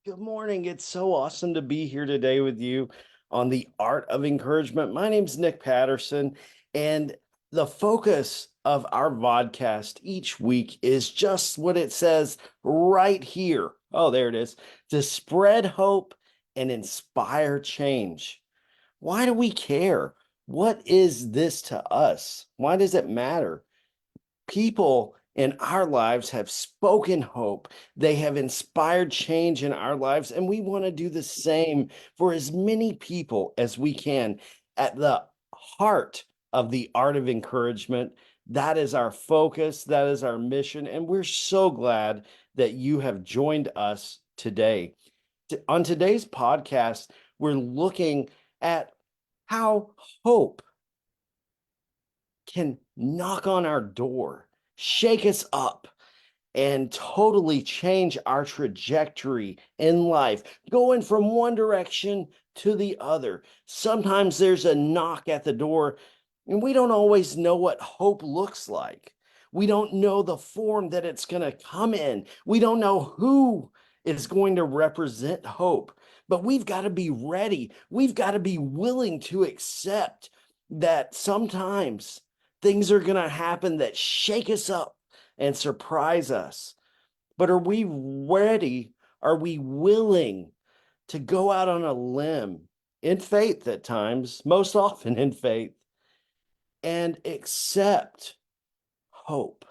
Good morning. It's so awesome to be here today with you on the art of encouragement. My name's Nick Patterson, and the focus of our vodcast each week is just what it says right here. Oh, there it is, to spread hope and inspire change. Why do we care? What is this to us? Why does it matter? People in our lives have spoken hope. They have inspired change in our lives, and we want to do the same for as many people as we can. At the heart of the art of encouragement, that is our focus, that is our mission, and we're so glad that you have joined us today. On today's podcast, we're looking at how hope can knock on our door, shake us up, and totally change our trajectory in life, going from one direction to the other. Sometimes there's a knock at the door, and we don't always know what hope looks like. We don't know the form that it's going to come in. We don't know who is going to represent hope, but we've got to be ready. We've got to be willing to accept that sometimes things are going to happen that shake us up and surprise us. But are we ready? Are we willing to go out on a limb in faith at times, most often in faith, and accept hope?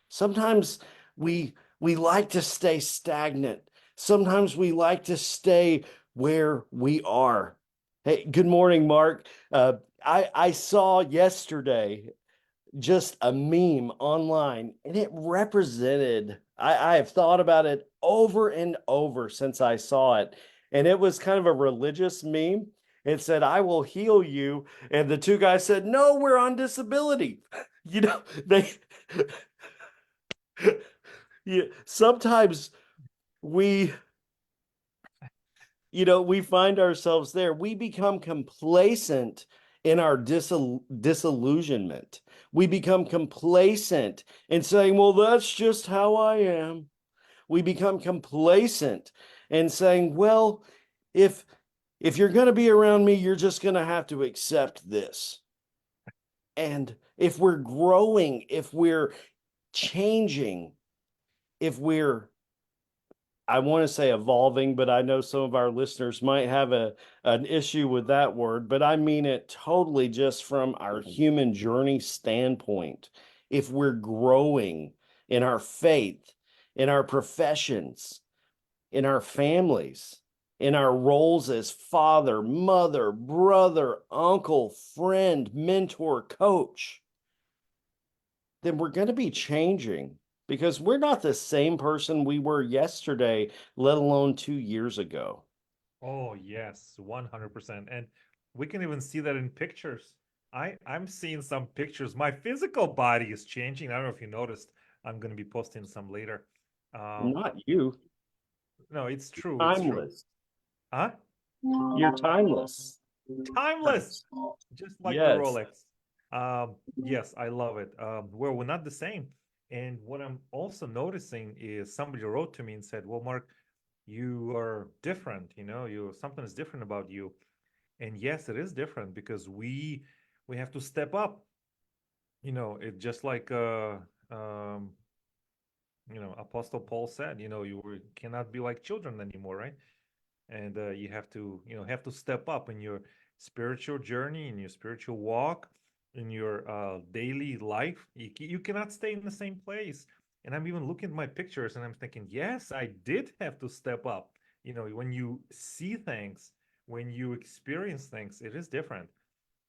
Sometimes we like to stay stagnant. Sometimes we like to stay where we are. Hey, good morning, Mark. I saw yesterday just a meme online, and it represented, I have thought about it over and over since I saw it. And it was kind of a religious meme. It said, I will heal you. And the two guys said, no, we're on disability. You know, they, yeah, sometimes we we find ourselves there. We become complacent in our disillusionment. We become complacent in saying, well, that's just how I am. We become complacent in saying, well, if if you're going to be around me, you're just going to have to accept this. And if we're growing, if we're changing, if we're I want to say evolving, but I know some of our listeners might have an issue with that word, but I mean it totally just from our human journey standpoint. If we're growing in our faith, in our professions, in our families, in our roles as father, mother, brother, uncle, friend, mentor, coach, then we're going to be changing because we're not the same person we were yesterday, let alone 2 years ago. Oh, yes, 100%. And we can even see that in pictures. I'm seeing some pictures. My physical body is changing. I don't know if you noticed. I'm going to be posting some later. Um, Not you. no, it's true. It's true. Timeless. Huh? You're timeless. Timeless, just like the Yes. Rolex. Yes, I love it. Well, we're not the same. And what I'm also noticing is somebody wrote to me and said, "Well, Mark, you are different. You know, you something is different about you." And yes, it is different because we have to step up. You know, it just like um, Apostle Paul said. Cannot be like children anymore, right? And you have to have to step up in your spiritual journey, in your spiritual walk, in your daily life. You cannot stay in the same place. And I'm even looking at my pictures and I'm thinking, yes, I did have to step up. When you see things, when you experience things, it is different.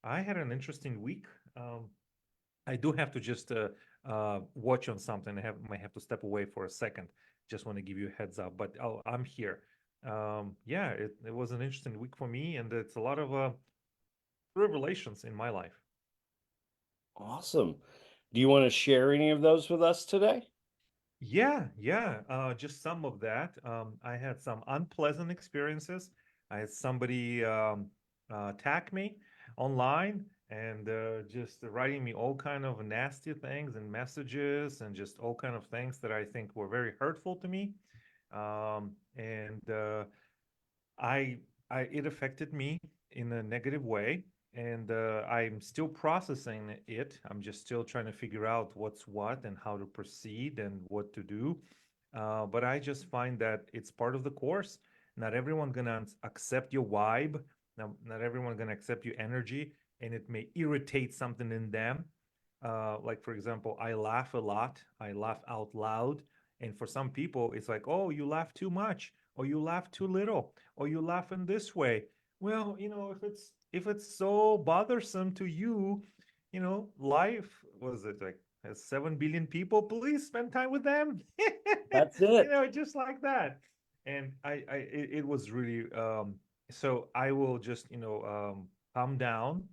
I had an interesting week. I do have to just watch on something. Might have to step away for a second. Just want to give you a heads up, but I'm here. Yeah, it was an interesting week for me, and it's a lot of revelations in my life. Awesome. Do you want to share any of those with us today? Yeah, yeah, just some of that. I had some unpleasant experiences. I had somebody attack me online and just writing me all kind of nasty things and messages and just all kind of things that I think were very hurtful to me. And I, it affected me in a negative way, and I'm still processing it. I'm just still trying to figure out what's what and how to proceed and what to do. But I just find that it's part of the course. Not everyone gonna accept your vibe. Not everyone gonna accept your energy, and it may irritate something in them. Like for example, I laugh a lot. I laugh out loud, and for some people, it's like, oh, you laugh too much, or you laugh too little, or you laugh in this way. Well, if it's so bothersome to you, life was it like has 7 billion people. Please spend time with them. That's it. Just like that. And it was really so I will just calm down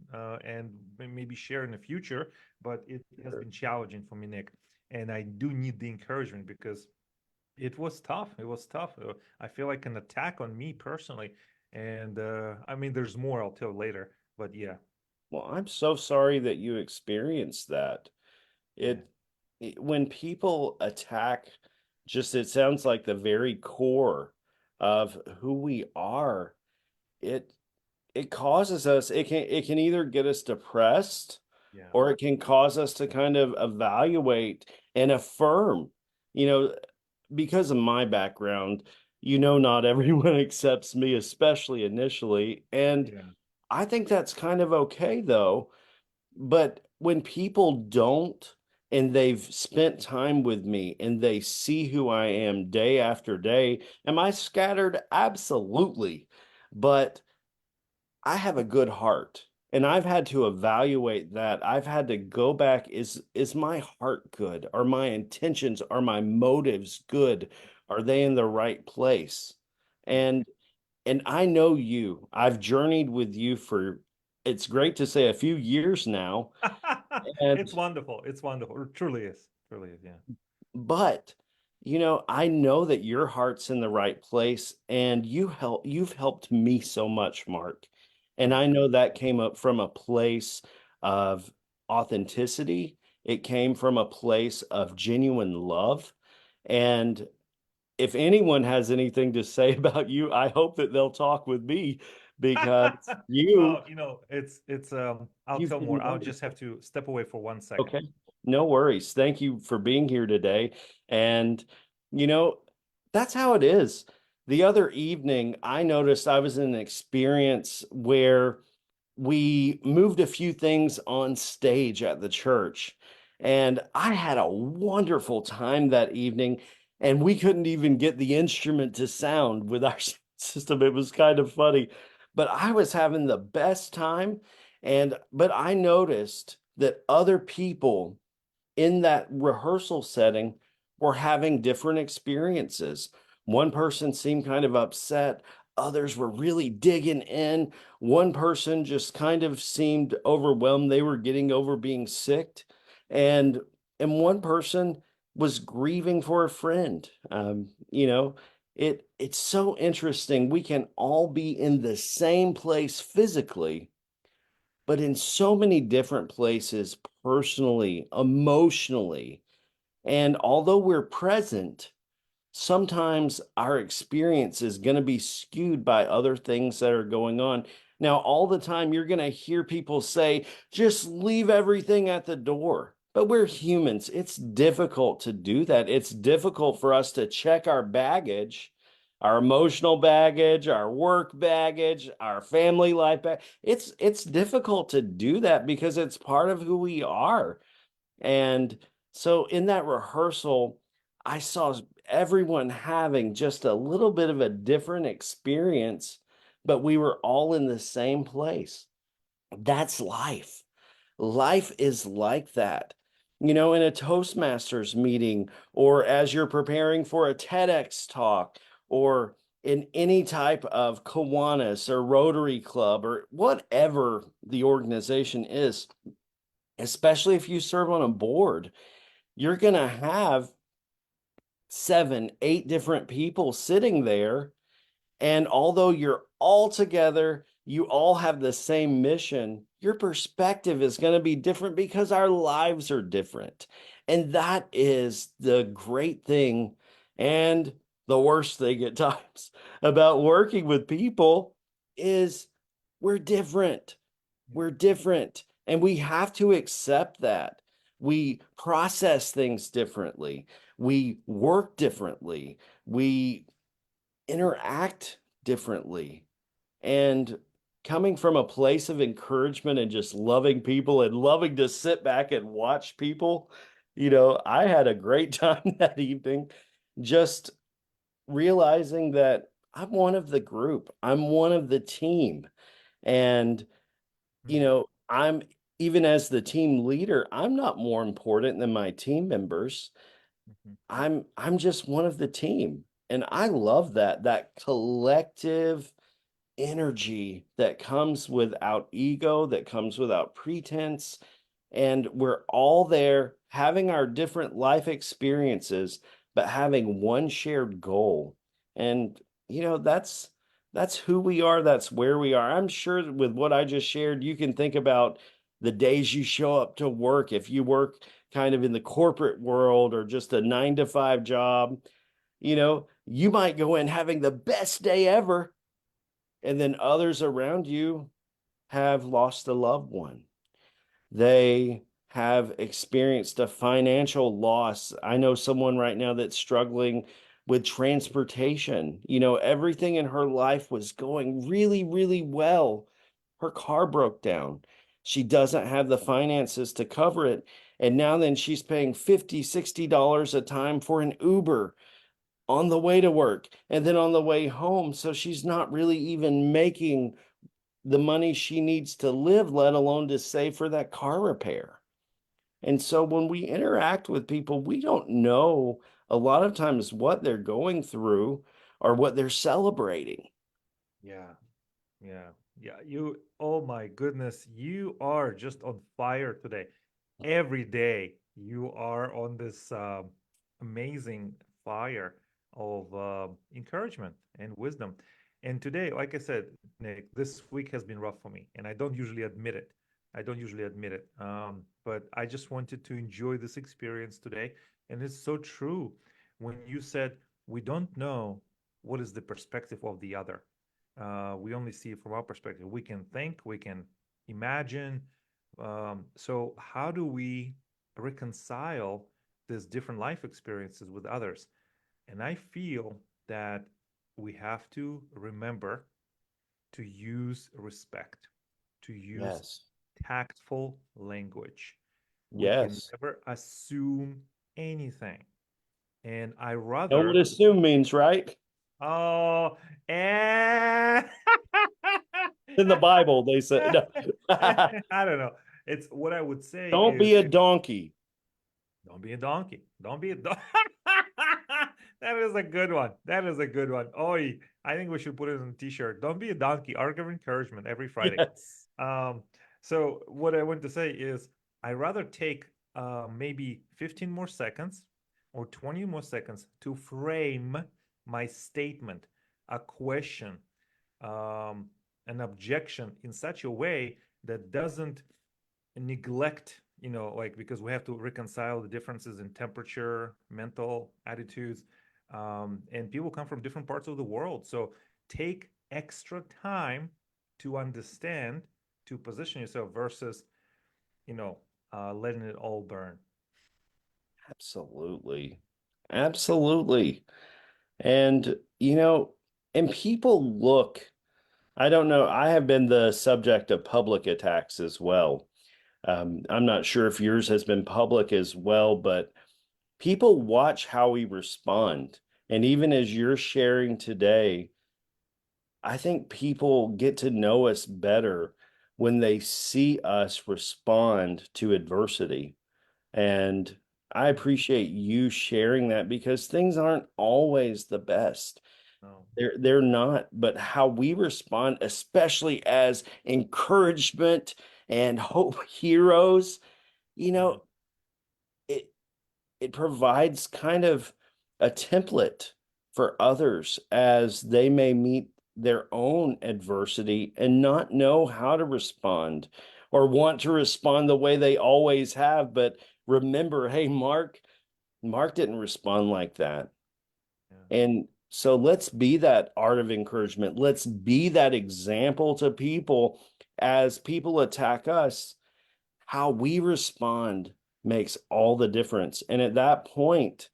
and maybe share in the future. But it has Sure. been challenging for me, Nick, and I do need the encouragement because it was tough. It was tough. I feel like an attack on me personally. And I mean, there's more I'll tell later. But yeah, Well, I'm so sorry that you experienced that. yeah, When people attack, just it sounds like the very core of who we are, it it causes us, it can either get us depressed, yeah. or it can cause us to kind of evaluate and affirm, you know, because of my background, not everyone accepts me, especially initially. And Yeah. I think that's kind of okay though. But when people don't, and they've spent time with me and they see who I am day after day, am I scattered? Absolutely. But I have a good heart, and I've had to evaluate that. I've had to go back. Is my heart good? Are my intentions, are my motives good? Are they in the right place? Yeah. And I know you. I've journeyed with you for, it's great to say, a few years now. And It's wonderful. It's wonderful. It truly is. Truly is. Yeah. but I know that your heart's in the right place, and you've helped me so much, Mark. And Yeah. I know that came up from a place of authenticity. It came from a place of genuine love. And if anyone has anything to say about you, I hope that they'll talk with me, because Well, it's I'll you've tell been more. I'll just have wonderful. to step away for 1 second. Okay. No worries. Thank you for being here today. And, you know, that's how it is. The other evening, I noticed I was in an experience where we moved a few things on stage at the church. And I had a wonderful time that evening. And we couldn't even get the instrument to sound with our system. It was kind of funny. But I was having the best time. But I noticed that other people in that rehearsal setting were having different experiences. One person seemed kind of upset, others were really digging in. One person just kind of seemed overwhelmed. They were getting over being sick. And one person was grieving for a friend. It's so interesting. We can all be in the same place physically, but in so many different places personally, emotionally. And although we're present, sometimes our experience is going to be skewed by other things that are going on. Now, all the time, you're going to hear people say, just leave everything at the door. But we're humans. It's difficult to do that. It's difficult for us to check our baggage, our emotional baggage, our work baggage, our family life baggage. It's difficult to do that because it's part of who we are. And so in that rehearsal, I saw everyone having just a little bit of a different experience, but we were all in the same place. That's life. Life is like that. In a Toastmasters meeting, or as you're preparing for a TEDx talk, or in any type of Kiwanis or Rotary Club, or whatever the organization is, especially if you serve on a board, you're going to have 7, 8 different people sitting there. And although you're all together, you all have the same mission, your perspective is going to be different because our lives are different. And that is the great thing. And the worst thing at times about working with people is we're different. Yeah. We're different, and we have to accept that. We process things differently. We work differently. We interact differently. And coming from a place of encouragement and just loving people and loving to sit back and watch people, I had a great time that evening just realizing that I'm one of the group, I'm one of the team. And, Mm, I'm even as the team leader, I'm not more important than my team members. mhm. I'm just one of the team. And I love that collective energy that comes without ego, that comes without pretense. And we're all there having our different life experiences, but having one shared goal. And, that's who we are. That's where we are. I'm sure that with what I just shared, you can think about the days you show up to work. If you work kind of in the corporate world or just a 9 to 5 job, you might go in having the best day ever, and then others around you have lost a loved one. They have experienced a financial loss. I know someone right now that's struggling with transportation. Everything in her life was going really, really well. Her car broke down. She doesn't have the finances to cover it. And now then she's paying $50, $60 a time for an Uber on the way to work and then on the way home. So she's not really even making the money she needs to live, let alone to save for that car repair. And so when we interact with people, we don't know a lot of times what they're going through or what they're celebrating. Yeah. Yeah. Yeah. Oh my goodness, you are just on fire today. Every day you are on this amazing fire of encouragement and wisdom. And today, like I said, Nick, this week has been rough for me, and I don't usually admit it. I don't usually admit it. But I just wanted to enjoy this experience today. And it's so true when you said we don't know what is the perspective of the other. We only see it from our perspective. We can think, we can imagine. So, how do we reconcile these different life experiences with others? And I feel that we have to remember to use respect, to use Yes. tactful language. We can Yes. never assume anything. And I Know what rather, assume means, right? oh, and In the Bible, they say, no. I don't know. It's what I would say Don't is be a donkey. don't be a donkey. Don't be a donkey. That is a good one. That is a good one. Oh, I think we should put it on a t-shirt. Don't be a donkey. Arc of encouragement every Friday. Yes. Um, so what I want to say is I rather take maybe 15 more seconds or 20 more seconds to frame my statement, a question, um, an objection in such a way that doesn't neglect, like because we have to reconcile the differences in temperature, mental attitudes, and people come from different parts of the world. So take extra time to understand, to position yourself versus, letting it all burn. Absolutely. Absolutely. And, and people look, I don't know, I have been the subject of public attacks as well. I'm not sure if yours has been public as well, but people watch how we respond. And even as you're sharing today, I think people get to know us better when they see us respond to adversity. And I Yeah. appreciate you sharing that because things aren't always the best. No. They're not, but how we respond, especially as encouragement and hope heroes, you Mm. know, it it provides kind of a template for others as they may meet their own adversity and not know how to respond or want to respond the way they always have. But remember, hey, Mark didn't respond like that. Yeah. And So let's be that art of encouragement. Let's be that example to people as people attack us. How we respond makes all the difference. And at that point,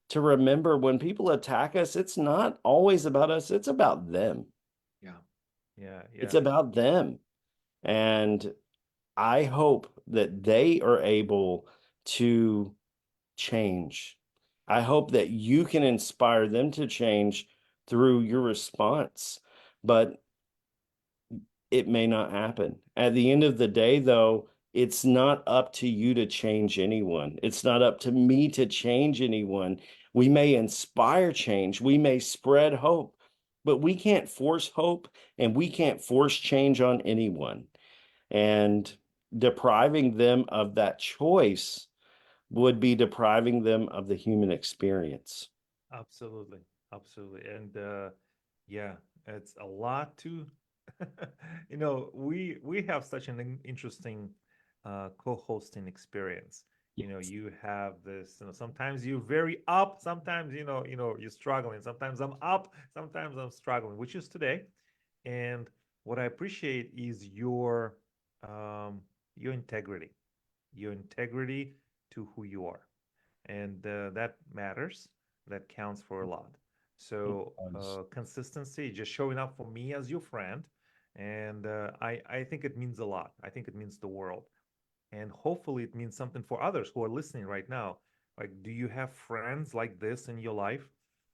to remember when people attack us, it's not always about us, it's about them. Yeah. Yeah. It's Yeah. about them. And I hope that they are able to change. I hope that you can inspire them to change through your response, but it may not happen. At the end of the day, though, it's not up to you to change anyone. It's not up to me to change anyone. We may inspire change, we may spread hope, but we can't force hope and we can't force change on anyone. And depriving them of that choice would be depriving them of the human experience. Absolutely. Absolutely. And yeah, it's a lot to we have such an interesting co-hosting experience. You have this, sometimes you're very up, sometimes you're struggling. Sometimes I'm up, sometimes I'm struggling, which is today. And what I appreciate is your integrity, your integrity to who you are, and that matters. That counts for a lot. So consistency, just showing up for me as your friend, and I think it means a lot. I think it means the world, and hopefully it means something for others who are listening right now. Like, do you have friends like this in your life?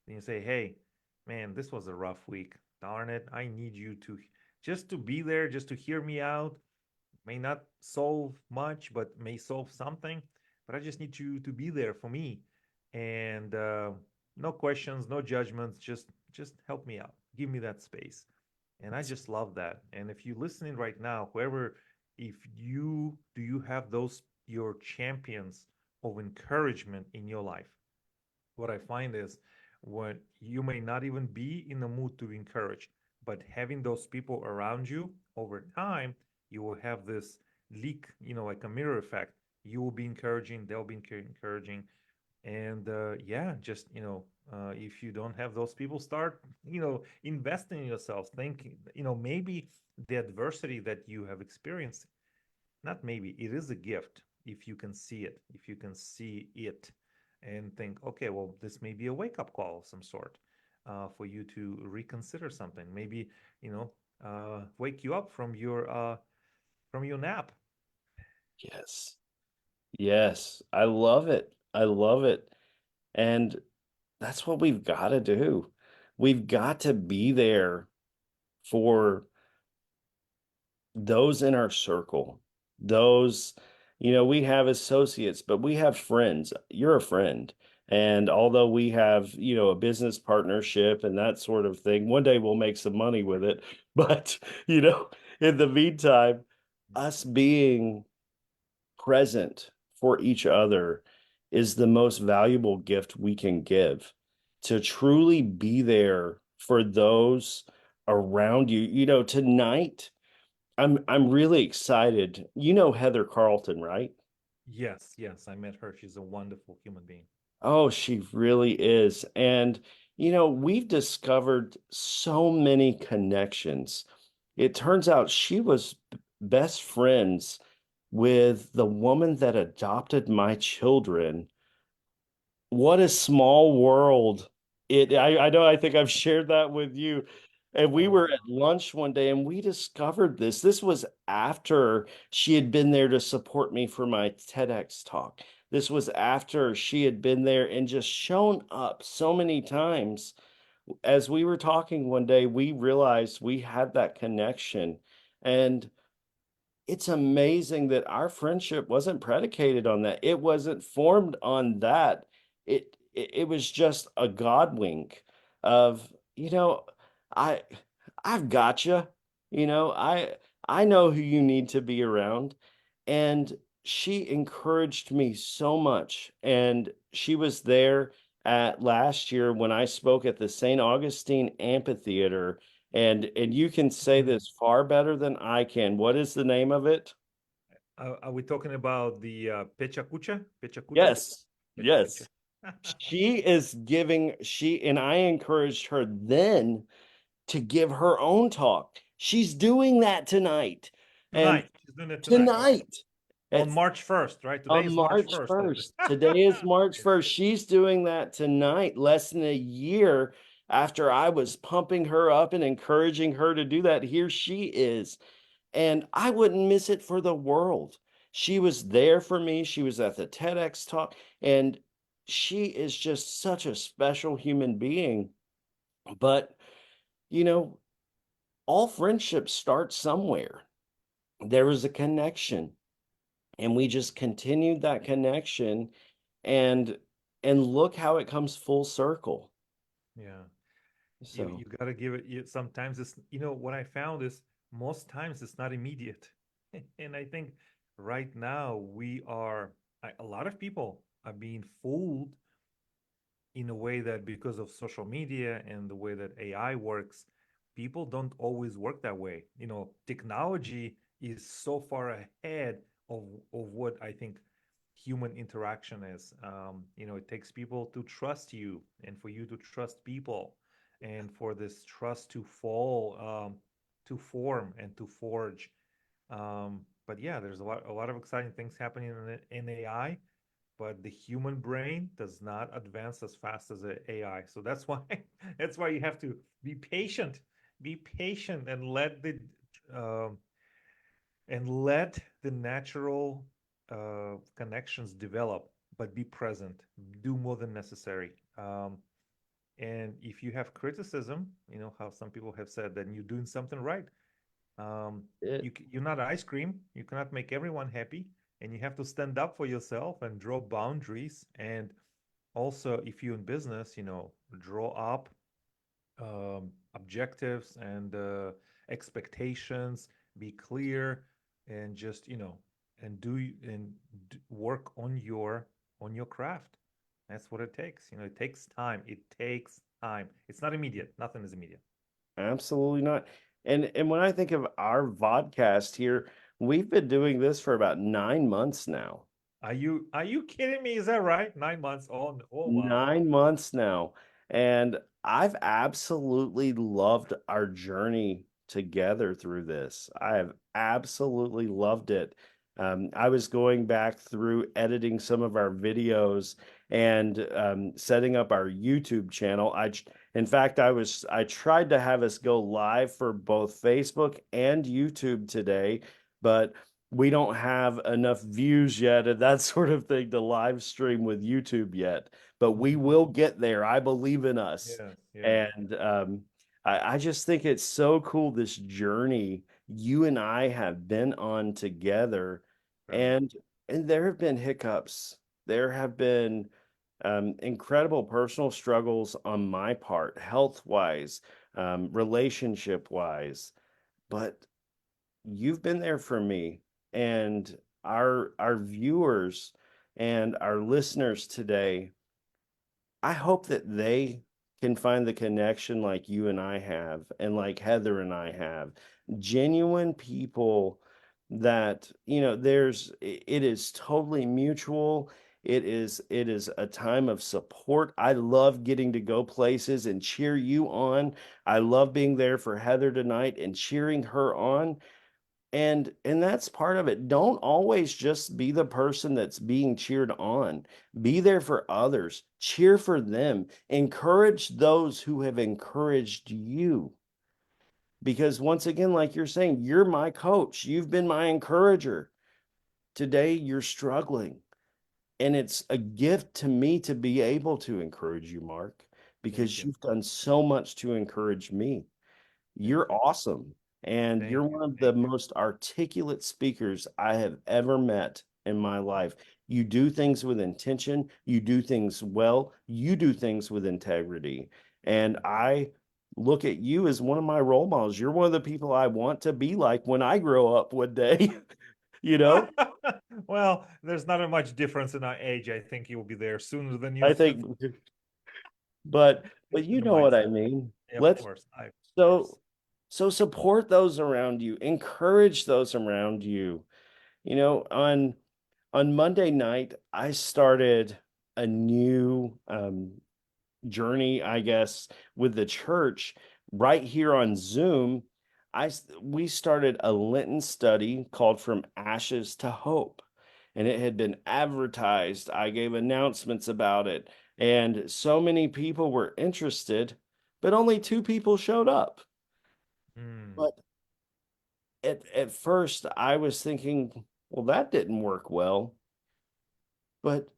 And you say, hey, man, this was a rough week. Darn it, I need you to just to be there, just to hear me out. May not solve much, but may solve something. But I just need you to be there for me, and no questions, no judgments. Just help me out. Give me that space, and I just love that. And if you're listening right now, whoever, if you do, you have those your champions of encouragement in your life. What I find is when you may not even be in the mood to encourage, but having those people around you over time, you will have this leak, like a mirror effect. You will be encouraging, they'll be encouraging. And yeah, just, if you don't have those people, start, investing in yourself, thinking, maybe the adversity that you have experienced, not maybe, it is a gift if you can see it, if you can see it and think, okay, well, this may be a wake up call of some sort, for you to reconsider something. Maybe, wake you up from your nap. Yes. Yes. I love it. I love it. And that's what we've got to do. We've got to be there for those in our circle. Those, we have associates, but we have friends. You're a friend. And although we have, a business partnership and that sort of thing, one day we'll make some money with it. But, in the meantime, us being present for each other is the most valuable gift we can give. To truly be there for those around you. Tonight I'm really excited. You know Heather Carlton, right? Yes, yes, I met her. She's a wonderful human being. Oh, she really is. And we've discovered so many connections. It turns out she was best friends with the woman that adopted my children. What a small world. I know, I think I've shared that with you. And we Oh, were at lunch one day and we discovered this. This was after she had been there to support me for my TEDx talk. This was after she had been there and just shown up so many times. As we were talking one day, we realized we had that connection. And it's amazing that our friendship wasn't predicated on that. It wasn't formed on that. It was just a God wink of, I I've got you. I know who you need to be around. And she encouraged me so much. And she was there at last year when I spoke at the St. Augustine Amphitheater, and you can say mm. this far better than I can. What is the name of it? Are we talking about the Pecha Kucha? Pecha Kucha? Yes. Pecha Yes. Kucha. And I encouraged her then to give her own talk. She's doing that tonight. And Tonight. She's doing it tonight. Okay. tonight, On at March 1st, right? Today on is March March 1st. 1st. Today is March It's 1st. good. She's doing that tonight, less than a year after I was pumping her up and encouraging her to do that. Here she is. And I wouldn't miss it for the world. She was there for me. She was at the TEDx talk, and she is just such a special human being. But, you know, all friendships start somewhere. There was a connection, and we just continued that connection, and look how it comes full circle. Yeah. You So got to give it sometimes it's what I found is most times it's not immediate. And I think right now a lot of people are being fooled in a way that because of social media and the way that AI works, people don't always work that way. Technology is so far ahead of what I think human interaction is. It takes people to trust you and for you to trust people and for this trust to fall, to form and to forge. But yeah, there's a lot of exciting things happening in AI, but the human brain does not advance as fast as the AI. So that's why that's why you have to be patient, um, and let the natural connections develop, but be present. Do more than necessary. And if you have criticism, how some people have said, then you're doing something right. Um, it you're not ice cream. You cannot make everyone happy, and you have to stand up for yourself and draw boundaries. And also, if you're in business, draw up objectives and expectations. Be clear, and just and work on your craft. That's what it takes. It takes time. It takes time. It's not immediate. Nothing is immediate. absolutely not. And when I think of our vodcast here, we've been doing this for about 9 months now. Are you kidding me? Is that right? 9 months. Oh wow. 9 months now. And I've absolutely loved our journey together through this. I have absolutely loved it. I was going back through editing some of our videos and setting up our YouTube channel. In fact, I tried to have us go live for both Facebook and YouTube today, but we don't have enough views yet and that sort of thing to live stream with YouTube yet, but we Mhm. will get there. I believe in us. Yes, yes. And I just think it's so cool, this journey you and I have been on together. Right. And there have been hiccups. There have been incredible personal struggles on my part, health wise, relationship wise. But you've been there for me, and our viewers and our listeners today, I hope that they can find the connection like you and I have, and like Heather and I have. Genuine people that, it is totally mutual. It is a time of support. I love getting to go places and cheer you on. I love being there for Heather tonight and cheering her on, and that's part of it. Don't always just be the person that's being cheered on. Be there for others. Cheer for them. Encourage those who have encouraged you. Because once again, like you're saying, you're my coach. You've been my encourager. Today you're struggling. And it's a gift to me to be able to encourage you, Mark, Thank because you. you've done so much to encourage me. Thank You're you. awesome. And Thank you're you. one of the Thank you. most articulate speakers I have ever met in my life. You do things with intention, you do things well, you do things with integrity. And I look at you as one of my role models. You're one of the people I want to be like when I grow up one day, you know? Well, there's not a much difference in our age. I think you'll be there sooner than you I think. think, but Just in you the know what I mindset. mean. Yeah, of Let's course. Of so course. so support those around you, encourage those around you. On Monday night, I started. a new journey, I guess, with the church right here on Zoom. We started a Lenten study called From Ashes to Hope, and it had been advertised. I gave announcements about it, and so many people were interested, but only 2 people showed up. Mm. But at first, I was thinking, well, that didn't work well. But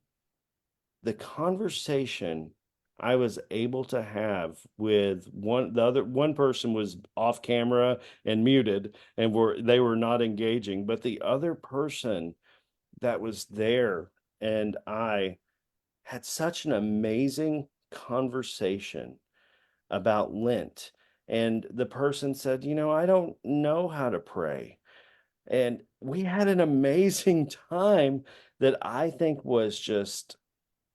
the conversation I was able to have with one person was off camera and muted and they were not engaging, but the other person that was there and I had such an amazing conversation about Lent. And the person said, I don't know how to pray. And we had an amazing time that I think was just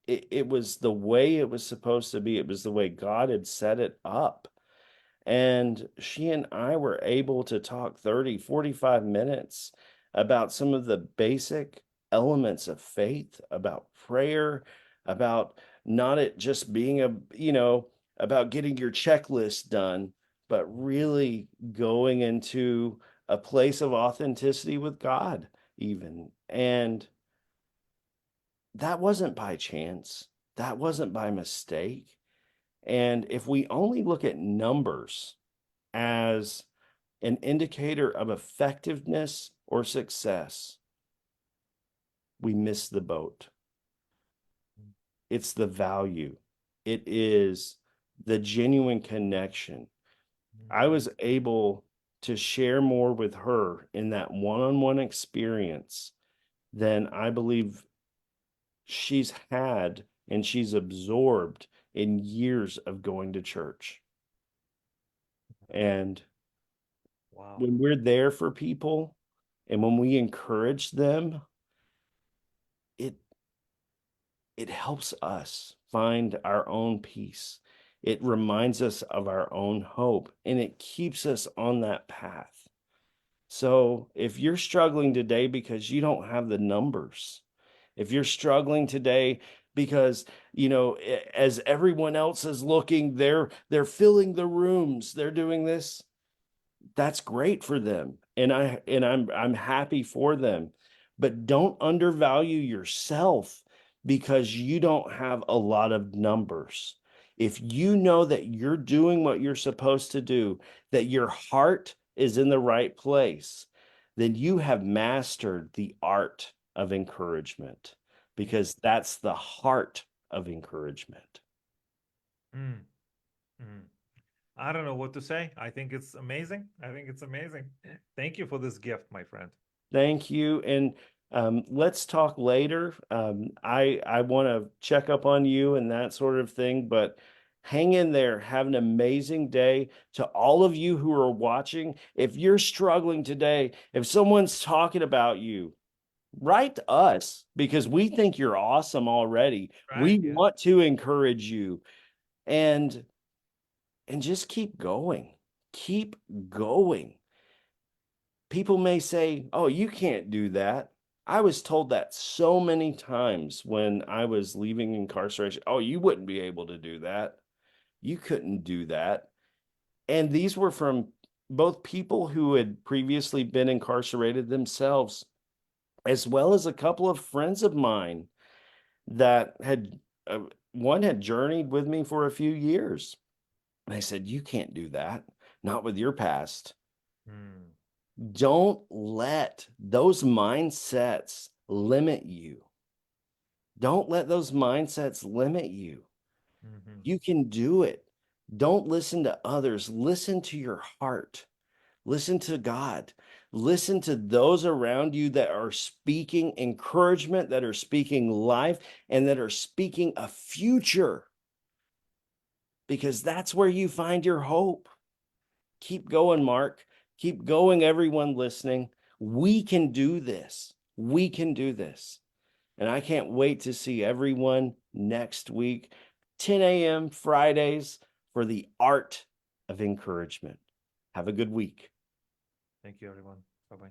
it was the way it was supposed to be. It was the way God had set it up. And she and I were able to talk 30, 45 minutes about some of the basic elements of faith, about prayer, about not it just being about getting your checklist done, but really going into a place of authenticity with God, even. And that wasn't by chance. That wasn't by mistake. And if we only look at numbers as an indicator of effectiveness or success, we miss the boat. It's the value, it is the genuine connection. I was able to share more with her in that one on one experience than I believe she's had and she's absorbed in years of going to church. And Wow. when we're there for people and when we encourage them, it it helps us find our own peace. It reminds us of our own hope and it keeps us on that path. So if you're struggling today because you don't have the numbers, if you're struggling today because, as everyone else is looking, they're filling the rooms, they're doing this, that's great for them. And I'm happy for them. But don't undervalue yourself because you don't have a lot of numbers. If you know that you're doing what you're supposed to do, that your heart is in the right place, then you have mastered the art of encouragement because that's the heart of encouragement. Mm. Mm. I don't know what to say. I think it's amazing. I think it's amazing. Thank you for this gift, my friend. Thank you. And let's talk later. I want to check up on you and that sort of thing, but hang in there. Have an amazing day. To all of you who are watching, if you're struggling today, if someone's talking about you, write to us because we think you're awesome already. Right? We Yeah. want to encourage you and just keep going. Keep going. People may say, "Oh, you can't do that." I was told that so many times when I was leaving incarceration. "Oh, you wouldn't be able to do that. You couldn't do that." And these were from both people who had previously been incarcerated themselves, as well as a couple of friends of mine that had, one had journeyed with me for a few years. And I said, "You can't do that, not with your past." Mm. Don't let those mindsets limit you. Don't let those mindsets limit you. Hmm. You can do it. Don't listen to others. Listen to your heart. Listen to God. Listen to those around you that are speaking encouragement, that are speaking life, and that are speaking a future, because that's where you find your hope. Keep going, Mark. Keep going, everyone listening. We can do this. We can do this. And I can't wait to see everyone next week, 10 a.m. Fridays, for the art of encouragement. Have a good week. Thank you, everyone. Bye bye.